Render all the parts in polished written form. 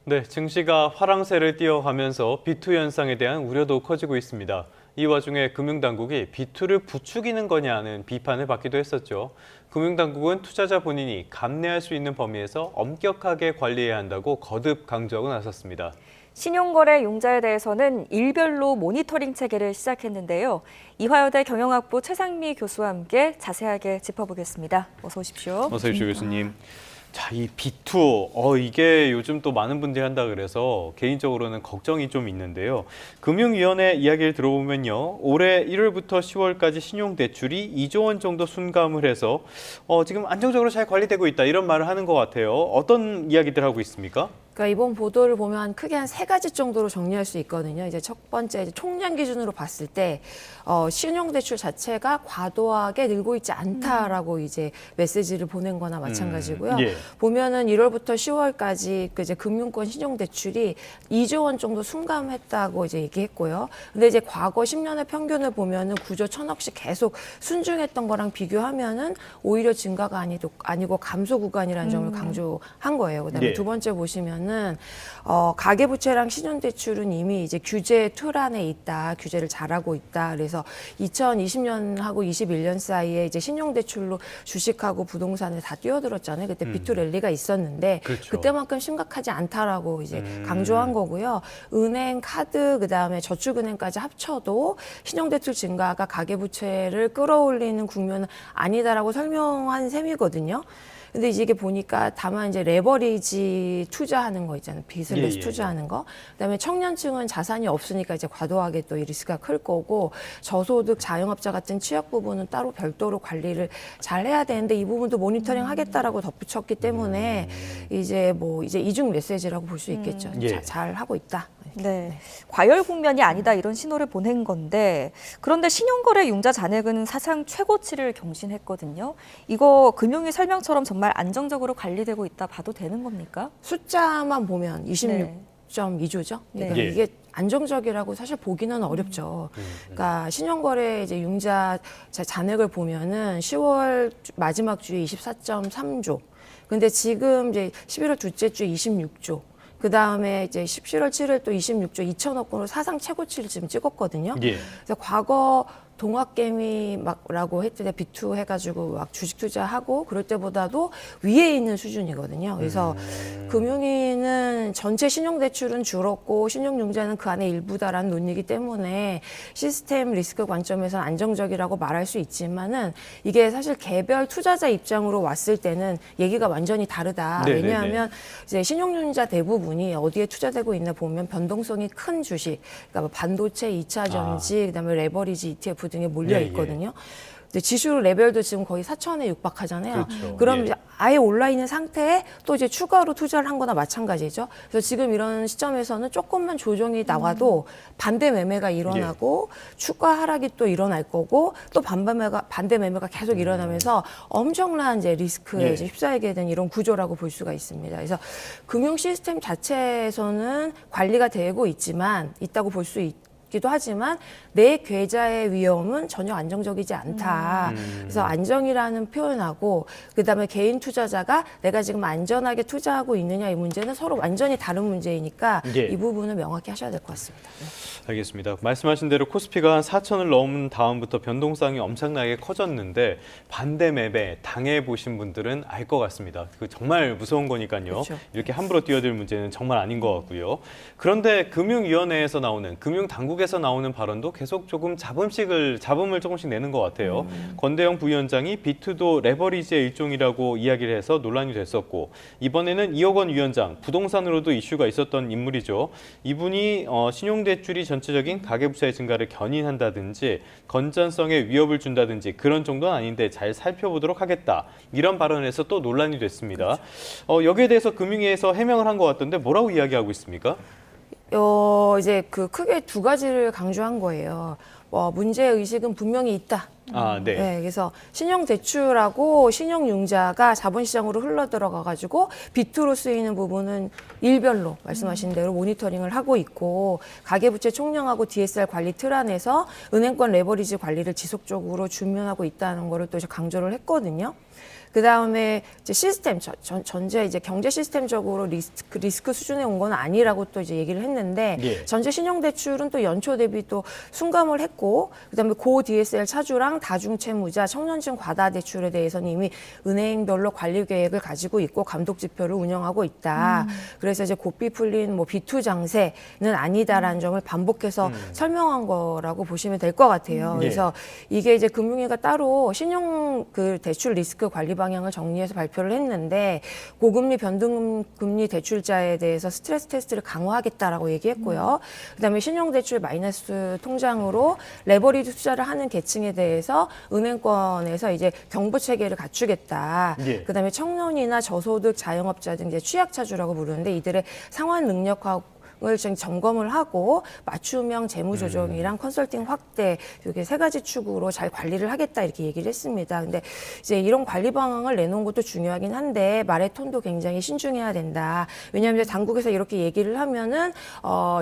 네, 증시가 화랑새를 띄어가면서 비투 현상에 대한 우려도 커지고 있습니다. 이 와중에 금융당국이 비투를 부추기는 거냐는 비판을 받기도 했었죠. 금융당국은 투자자 본인이 감내할 수 있는 범위에서 엄격하게 관리해야 한다고 거듭 강조하고 나섰습니다. 신용거래 융자에 대해서는 일별로 모니터링 체계를 시작했는데요. 이화여대 경영학부 최상미 교수와 함께 자세하게 짚어보겠습니다. 어서 오십시오. 어서 오십시오, 교수님. 자, 이 비투, 이게 요즘 또 많은 분들이 한다 그래서 개인적으로는 걱정이 좀 있는데요. 금융위원회 이야기를 들어보면요. 올해 1월부터 10월까지 신용대출이 2조 원 정도 순감을 해서 지금 안정적으로 잘 관리되고 있다 이런 말을 하는 것 같아요. 어떤 이야기들 하고 있습니까? 그러니까 이번 보도를 보면 크게 한 3가지 정도로 정리할 수 있거든요. 이제 첫 번째 총량 기준으로 봤을 때 신용대출 자체가 과도하게 늘고 있지 않다라고 이제 메시지를 보낸 거나 마찬가지고요. 예. 보면은 1월부터 10월까지 그 이제 금융권 신용대출이 2조 원 정도 순감했다고 이제 얘기했고요. 근데 이제 과거 10년의 평균을 보면은 9조 1,000억씩 계속 순증했던 거랑 비교하면은 오히려 증가가 아니고 감소 구간이라는 점을 강조한 거예요. 그다음에 예. 두 번째 보시면은 가계부채랑 신용대출은 이미 이제 규제 틀 안에 있다, 규제를 잘하고 있다. 그래서 2020년하고 21년 사이에 이제 신용대출로 주식하고 부동산을 다 뛰어들었잖아요. 그때 비투 랠리가 있었는데 그렇죠. 그때만큼 심각하지 않다라고 이제 강조한 거고요. 은행, 카드, 그다음에 저축은행까지 합쳐도 신용대출 증가가 가계부채를 끌어올리는 국면은 아니다라고 설명한 셈이거든요. 근데 이게 보니까 다만 이제 레버리지 투자하는 거 있잖아요. 빚을 내서 투자하는 거. 그다음에 청년층은 자산이 없으니까 이제 과도하게 또 이 리스크가 클 거고 저소득 자영업자 같은 취약 부분은 따로 별도로 관리를 잘 해야 되는데 이 부분도 모니터링 하겠다라고 덧붙였기 때문에 이제 이중 메시지라고 볼 수 있겠죠. 예. 잘 하고 있다. 네, 과열 국면이 아니다 이런 신호를 보낸 건데 그런데 신용거래 융자 잔액은 사상 최고치를 경신했거든요. 이거 금융위 설명처럼 정말 안정적으로 관리되고 있다 봐도 되는 겁니까? 숫자만 보면 26.2조죠. 그러니까 네. 이게 안정적이라고 사실 보기는 어렵죠. 그러니까 신용거래 이제 융자 잔액을 보면은 10월 마지막 주에 24.3조. 근데 지금 이제 11월 둘째 주에 26조. 그 다음에 이제 11월 7일 또 26조 2천억 원으로 사상 최고치를 지금 찍었거든요. 예. 그래서 과거 동학개미 막라고 했을 때 비투 해가지고 막 주식 투자하고 그럴 때보다도 위에 있는 수준이거든요. 그래서 금융위는 전체 신용대출은 줄었고 신용융자는 그 안에 일부다라는 논리이기 때문에 시스템 리스크 관점에서 안정적이라고 말할 수 있지만은 이게 사실 개별 투자자 입장으로 왔을 때는 얘기가 완전히 다르다. 네네네. 왜냐하면 이제 신용융자 대부분이 어디에 투자되고 있나 보면 변동성이 큰 주식, 그러니까 뭐 반도체, 2차 전지, 그다음에 레버리지 ETF 등에 몰려 있거든요. 근데 지수 레벨도 지금 거의 4천에 육박하잖아요. 그렇죠. 그럼 예. 이제 아예 올라 있는 상태에 또 이제 추가로 투자를 한 거나 마찬가지죠. 그래서 지금 이런 시점에서는 조금만 조정이 나와도 반대 매매가 일어나고 추가 하락이 또 일어날 거고 또 반대 매매가 계속 일어나면서 엄청난 이제 리스크에 이제 휩싸이게 된 이런 구조라고 볼 수가 있습니다. 그래서 금융 시스템 자체에서는 관리가 되고 있다고 볼 수 기도 하지만 내 계좌의 위험은 전혀 안정적이지 않다. 그래서 안정이라는 표현하고 그다음에 개인 투자자가 내가 지금 안전하게 투자하고 있느냐 이 문제는 서로 완전히 다른 문제이니까 이 부분을 명확히 하셔야 될 것 같습니다. 네. 알겠습니다. 말씀하신 대로 코스피가 한 4천을 넘은 다음부터 변동성이 엄청나게 커졌는데 반대 매매 당해보신 분들은 알 것 같습니다. 그 정말 무서운 거니까요. 그렇죠. 이렇게 함부로 뛰어들 문제는 정말 아닌 것 같고요. 그런데 금융위원회에서 나오는, 금융당국에서 나오는 발언도 계속 조금 잡음을 조금씩 내는 것 같아요. 권대영 부위원장이 비투도 레버리지의 일종이라고 이야기를 해서 논란이 됐었고 이번에는 이호건 위원장, 부동산으로도 이슈가 있었던 인물이죠. 이분이 신용대출이 전체적인 가계부채의 증가를 견인한다든지 건전성에 위협을 준다든지 그런 정도는 아닌데 잘 살펴보도록 하겠다. 이런 발언을 해서 또 논란이 됐습니다. 여기에 대해서 금융위에서 해명을 한 것 같던데 뭐라고 이야기하고 있습니까? 이제 그 크게 두 가지를 강조한 거예요. 문제 의식은 분명히 있다. 네, 그래서 신용대출하고 신용융자가 자본시장으로 흘러들어가가지고 비투로 쓰이는 부분은 일별로 말씀하신 대로 모니터링을 하고 있고 가계부채 총량하고 DSR 관리 틀 안에서 은행권 레버리지 관리를 지속적으로 준면하고 있다는 거를 또 강조를 했거든요. 그 다음에 이제 시스템 전체 이제 경제 시스템적으로 리스크 수준에 온 건 아니라고 또 이제 얘기를 했는데 예. 전체 신용대출은 또 연초 대비 또 순감을 했고 그다음에 고 DSL 차주랑 다중채무자, 청년층 과다 대출에 대해서는 이미 은행별로 관리 계획을 가지고 있고 감독 지표를 운영하고 있다. 그래서 이제 고삐 풀린 뭐 B2 장세는 아니다라는 점을 반복해서 설명한 거라고 보시면 될 것 같아요. 예. 그래서 이게 이제 금융위가 따로 신용 그 대출 리스크 관리 방향을 정리해서 발표를 했는데 고금리 변동금리 대출자에 대해서 스트레스 테스트를 강화하겠다라고 얘기했고요. 그다음에 신용대출 마이너스 통장으로 레버리지 투자를 하는 계층에 대해서 은행권에서 이제 경보 체계를 갖추겠다. 예. 그다음에 청년이나 저소득 자영업자 등 이제 취약차주라고 부르는데 이들의 상환 능력하고 을 지금 점검을 하고 맞춤형 재무조정이랑 컨설팅 확대 이게 세 가지 축으로 잘 관리를 하겠다 이렇게 얘기를 했습니다. 근데 이제 이런 관리 방향을 내놓은 것도 중요하긴 한데 말의 톤도 굉장히 신중해야 된다. 왜냐하면 이제 당국에서 이렇게 얘기를 하면은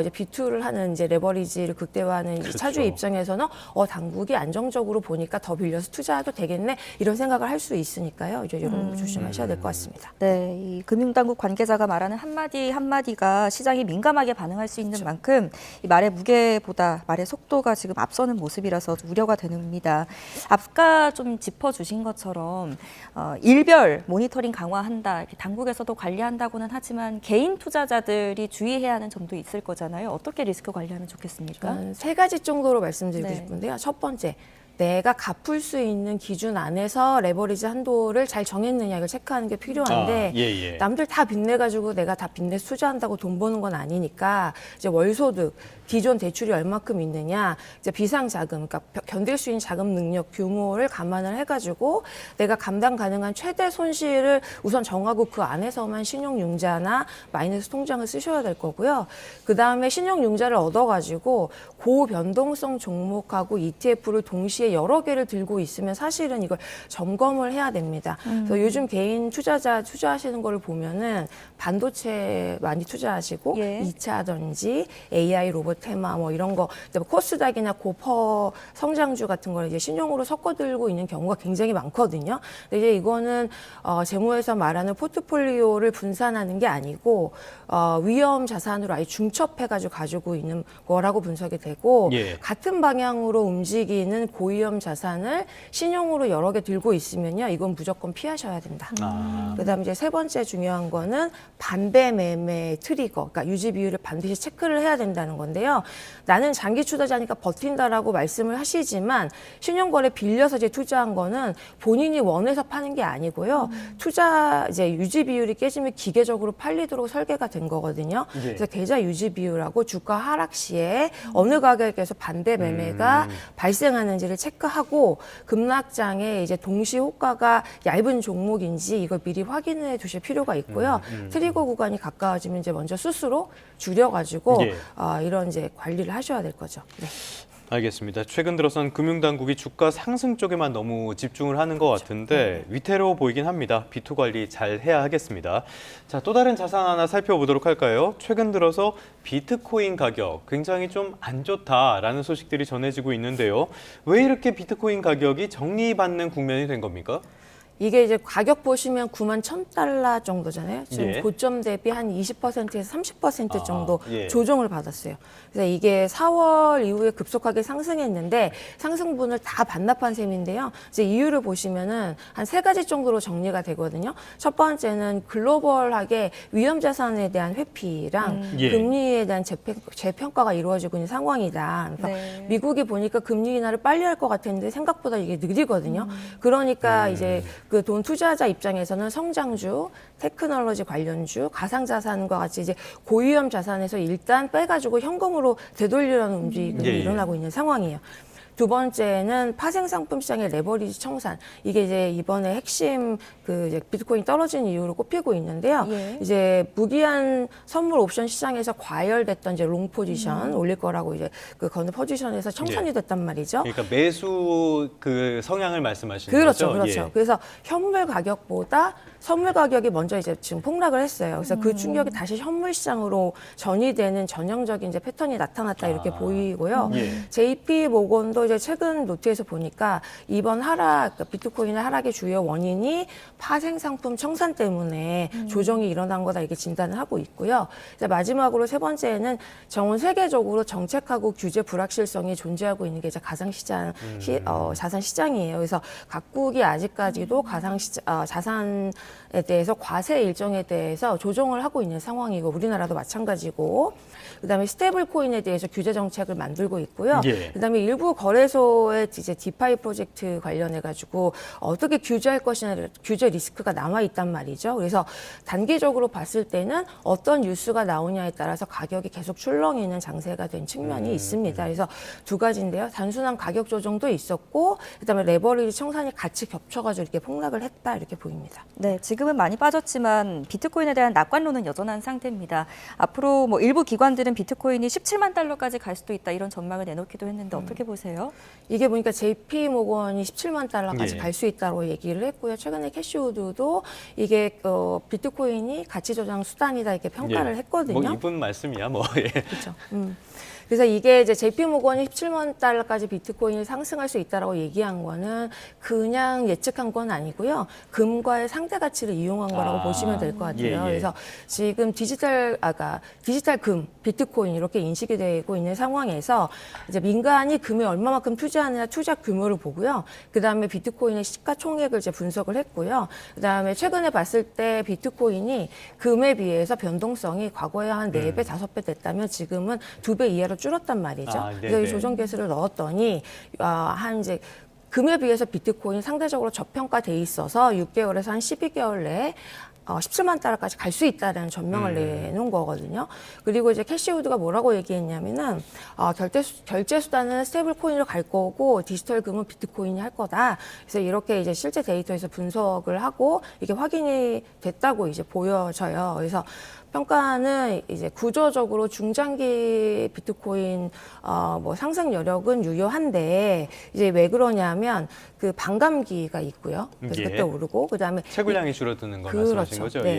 이제 B2를 하는 이제 레버리지를 극대화하는 이제 그렇죠. 차주의 입장에서는 당국이 안정적으로 보니까 더 빌려서 투자해도 되겠네 이런 생각을 할 수 있으니까요. 이제 이런 거 조심하셔야 될 것 같습니다. 네, 이 금융당국 관계자가 말하는 한마디 한마디가 시장이 민감하게 반응할 수 있는 만큼 이 말의 무게보다 말의 속도가 지금 앞서는 모습이라서 우려가 됩니다. 아까 좀 짚어주신 것처럼 일별 모니터링 강화한다, 이렇게 당국에서도 관리한다고는 하지만 개인 투자자들이 주의해야 하는 점도 있을 거잖아요. 어떻게 리스크 관리하면 좋겠습니까? 세 가지 정도로 말씀드리고 네. 싶은데요. 첫 번째. 내가 갚을 수 있는 기준 안에서 레버리지 한도를 잘 정했느냐 이걸 체크하는 게 필요한데 예. 남들 다 빚내가지고 내가 다 빚내서 투자한다고 돈 버는 건 아니니까 이제 월소득, 기존 대출이 얼마큼 있느냐, 이제 비상자금, 그러니까 견딜 수 있는 자금 능력 규모를 감안을 해가지고 내가 감당 가능한 최대 손실을 우선 정하고 그 안에서만 신용융자나 마이너스 통장을 쓰셔야 될 거고요. 그 다음에 신용융자를 얻어가지고 고변동성 종목하고 ETF를 동시에 여러 개를 들고 있으면 사실은 이걸 점검을 해야 됩니다. 그래서 요즘 개인 투자자 투자하시는 거를 보면은 반도체 많이 투자하시고 예. 2차전지, AI 로봇 테마 뭐 이런 거, 코스닥이나 고퍼 성장주 같은 걸 이제 신용으로 섞어들고 있는 경우가 굉장히 많거든요. 근데 이제 이거는 재무에서 말하는 포트폴리오를 분산하는 게 아니고 위험 자산으로 아예 중첩해가지고 가지고 있는 거라고 분석이 되고 예. 같은 방향으로 움직이는 고위험 자산을 신용으로 여러 개 들고 있으면요, 이건 무조건 피하셔야 된다. 그다음에 이제 세 번째 중요한 거는 반대 매매 트리거, 그러니까 유지 비율을 반드시 체크를 해야 된다는 건데요. 나는 장기 투자자니까 버틴다라고 말씀을 하시지만 신용거래 빌려서 이제 투자한 거는 본인이 원해서 파는 게 아니고요. 투자 이제 유지 비율이 깨지면 기계적으로 팔리도록 설계가 된 거거든요. 예. 그래서 계좌 유지 비율하고 주가 하락 시에 어느 가격에서 반대 매매가 발생하는지를 체크하고 급락장에 이제 동시 호가가 얇은 종목인지 이걸 미리 확인해 두실 필요가 있고요. 트리거 구간이 가까워지면 이제 먼저 스스로 줄여가지고 예. 이런 이제 관리를 하셔야 될 거죠. 네. 알겠습니다. 최근 들어선 금융당국이 주가 상승 쪽에만 너무 집중을 하는 것 같은데 위태로워 보이긴 합니다. B2 관리 잘 해야 하겠습니다. 자, 또 다른 자산 하나 살펴보도록 할까요? 최근 들어서 비트코인 가격 굉장히 좀 안 좋다라는 소식들이 전해지고 있는데요. 왜 이렇게 비트코인 가격이 정리받는 국면이 된 겁니까? 이게 이제 가격 보시면 91,000달러 정도잖아요. 지금 예. 고점 고점 대비 한 20%에서 30% 정도 예. 조정을 받았어요. 그래서 이게 4월 이후에 급속하게 상승했는데 상승분을 다 반납한 셈인데요. 이제 이유를 보시면은 한 세 가지 정도로 정리가 되거든요. 첫 번째는 글로벌하게 위험 자산에 대한 회피랑 예. 금리에 대한 재평가가 이루어지고 있는 상황이다. 그래서 네. 미국이 보니까 금리 인하를 빨리 할 것 같았는데 생각보다 이게 느리거든요. 그러니까 이제 그 돈 투자자 입장에서는 성장주, 테크놀로지 관련주, 가상자산과 같이 이제 고위험 자산에서 일단 빼가지고 현금으로 되돌리려는 움직임이 예. 일어나고 있는 상황이에요. 두 번째는 파생상품 시장의 레버리지 청산. 이게 이제 이번에 핵심 그 이제 비트코인 떨어진 이유로 꼽히고 있는데요. 예. 이제 무기한 선물 옵션 시장에서 과열됐던 이제 롱 포지션 올릴 거라고 이제 그 거는 포지션에서 청산이 됐단 말이죠. 그러니까 매수 그 성향을 말씀하시는 그렇죠, 거죠? 그렇죠. 예. 그래서 현물 가격보다 선물 가격이 먼저 이제 지금 폭락을 했어요. 그래서 그 충격이 다시 현물 시장으로 전이되는 전형적인 이제 패턴이 나타났다 이렇게 보이고요. 예. JP 모건도 그래서 이제 최근 노트에서 보니까 이번 하락, 그러니까 비트코인의 하락의 주요 원인이 파생 상품 청산 때문에 조정이 일어난 거다 이렇게 진단을 하고 있고요. 이제 마지막으로 세 번째는 전 세계적으로 정책하고 규제 불확실성이 존재하고 있는 게 이제 가상시장, 자산 시장이에요. 그래서 각국이 아직까지도 자산에 대해서 과세 일정에 대해서 조정을 하고 있는 상황이고 우리나라도 마찬가지고 그다음에 스테이블 코인에 대해서 규제 정책을 만들고 있고요. 예. 그다음에 일부 거래소의 이제 디파이 프로젝트 관련해 가지고 어떻게 규제할 것이냐 규제 리스크가 남아 있단 말이죠. 그래서 단기적으로 봤을 때는 어떤 뉴스가 나오냐에 따라서 가격이 계속 출렁이는 장세가 된 측면이 있습니다. 그래서 두 가지인데요. 단순한 가격 조정도 있었고 그다음에 레버리지 청산이 같이 겹쳐가지고 이렇게 폭락을 했다 이렇게 보입니다. 네, 지금은 많이 빠졌지만 비트코인에 대한 낙관론은 여전한 상태입니다. 앞으로 뭐 일부 기관들은 비트코인이 17만 달러까지 갈 수도 있다 이런 전망을 내놓기도 했는데 어떻게 보세요? 이게 보니까 JP 모건이 17만 달러까지 예. 갈 수 있다고 얘기를 했고요. 최근에 캐시우드도 이게 비트코인이 가치 조장 수단이다 이렇게 평가를 예. 했거든요. 뭐 이분 말씀이야 뭐. 예. 그렇죠. 그래서 이게 이제 JP 모건이 17만 달러까지 비트코인이 상승할 수 있다라고 얘기한 거는 그냥 예측한 건 아니고요. 금과의 상대 가치를 이용한 거라고 보시면 될 것 같아요. 예, 예. 그래서 지금 디지털 금, 비트코인 이렇게 인식이 되고 있는 상황에서 이제 민간이 금에 얼마만큼 투자하느냐 투자 규모를 보고요. 그다음에 비트코인의 시가총액을 이제 분석을 했고요. 그다음에 최근에 봤을 때 비트코인이 금에 비해서 변동성이 과거에 한 4배, 5배 됐다면 지금은 2배 이하로 줄었단 말이죠. 그래서 이 조정 개수를 넣었더니 한 이제 금에 비해서 비트코인 상대적으로 저평가돼 있어서 6개월에서 한 12개월 내에 17만 달러까지 갈 수 있다는 전망을 내놓은 거거든요. 그리고 이제 캐시우드가 뭐라고 얘기했냐면은 결제 수단은 스테이블 코인으로 갈 거고 디지털 금은 비트코인이 할 거다. 그래서 이렇게 이제 실제 데이터에서 분석을 하고 이게 확인이 됐다고 이제 보여져요. 그래서 평가는 이제 구조적으로 중장기 비트코인 뭐 상승 여력은 유효한데 이제 왜 그러냐면 그 반감기가 있고요. 그래서 예. 그때 오르고 그다음에 채굴량이 줄어드는 거 그렇죠. 말씀하신 거죠? 네.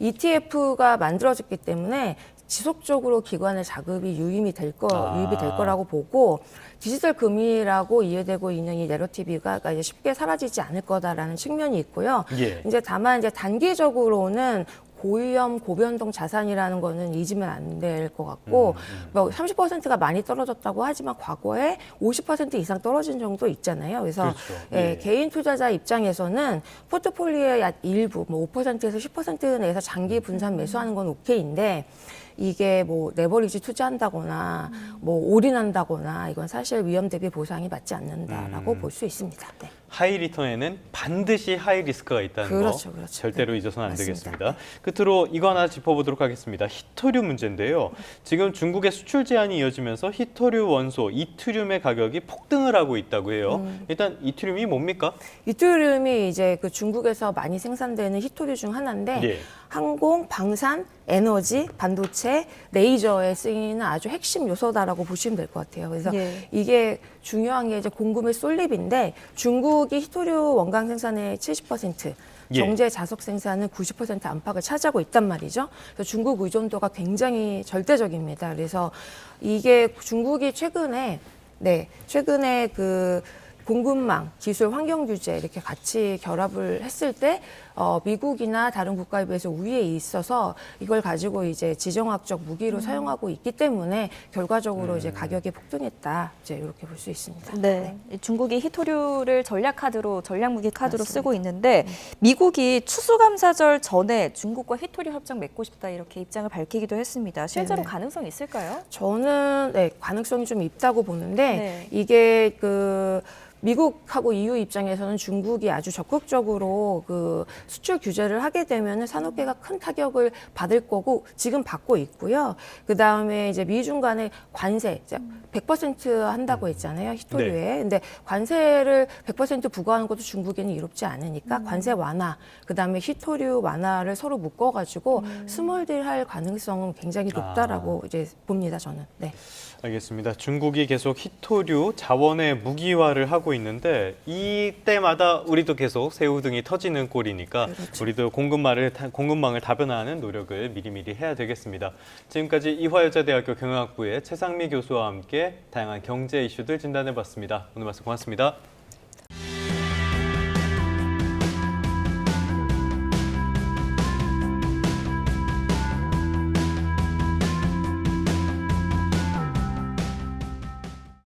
예. ETF가 만들어졌기 때문에 지속적으로 기관의 자금이 유입이 될 거라고 보고 디지털 금이라고 이해되고 있는 이 내러티브가 이제 쉽게 사라지지 않을 거다라는 측면이 있고요. 예. 이제 다만 이제 단기적으로는 고위험, 고변동 자산이라는 거는 잊으면 안 될 것 같고, 뭐 30%가 많이 떨어졌다고 하지만 과거에 50% 이상 떨어진 정도 있잖아요. 그래서 그렇죠. 예. 개인 투자자 입장에서는 포트폴리오의 일부, 뭐 5%에서 10% 내에서 장기 분산 매수하는 건 오케이인데, 이게 뭐 레버리지 투자한다거나 뭐 올인한다거나 이건 사실 위험 대비 보상이 맞지 않는다라고 볼 수 있습니다. 네. 하이 리턴에는 반드시 하이 리스크가 있다는 그렇죠, 거 그렇죠. 절대로 네. 잊어서는 안 맞습니다. 되겠습니다. 끝으로 이거 하나 짚어보도록 하겠습니다. 히토류 문제인데요. 지금 중국의 수출 제한이 이어지면서 히토류 원소 이트륨의 가격이 폭등을 하고 있다고 해요. 일단 이트륨이 뭡니까? 이트륨이 이제 그 중국에서 많이 생산되는 히토류 중 하나인데 예. 항공, 방산, 에너지, 반도체, 레이저에 쓰이는 아주 핵심 요소다라고 보시면 될 것 같아요. 그래서 예. 이게 중요한 게 이제 공급의 쏠립인데 중국이 히토류 원강 생산의 70%, 예. 정제 자석 생산은 90% 안팎을 차지하고 있단 말이죠. 그래서 중국 의존도가 굉장히 절대적입니다. 그래서 이게 중국이 최근에 그 공급망, 기술, 환경 규제 이렇게 같이 결합을 했을 때 미국이나 다른 국가에 비해서 우위에 있어서 이걸 가지고 이제 지정학적 무기로 사용하고 있기 때문에 결과적으로 이제 가격이 폭등했다. 이제 이렇게 볼 수 있습니다. 네. 중국이 히토류를 전략 무기 카드로 맞습니다. 쓰고 있는데 미국이 추수감사절 전에 중국과 히토류 협정 맺고 싶다 이렇게 입장을 밝히기도 했습니다. 실제로 네네. 가능성이 있을까요? 저는 가능성이 좀 있다고 보는데 네. 이게 미국하고 EU 입장에서는 중국이 아주 적극적으로 그 수출 규제를 하게 되면 산업계가 큰 타격을 받을 거고 지금 받고 있고요. 그 다음에 이제 미중 간의 관세 100% 한다고 했잖아요. 히토류에. 네. 근데 관세를 100% 부과하는 것도 중국에는 이롭지 않으니까 관세 완화, 그 다음에 히토류 완화를 서로 묶어가지고 스몰딜할 가능성은 굉장히 높다라고 이제 봅니다. 저는. 네. 알겠습니다. 중국이 계속 히토류 자원의 무기화를 하고 있는데 이때마다 우리도 계속 새우등이 터지는 꼴이니까 보니까 우리도 공급망을 다변화하는 노력을 미리미리 해야 되겠습니다. 지금까지 이화여자대학교 경영학부의 최상미 교수와 함께 다양한 경제 이슈들 진단해봤습니다. 오늘 말씀 고맙습니다.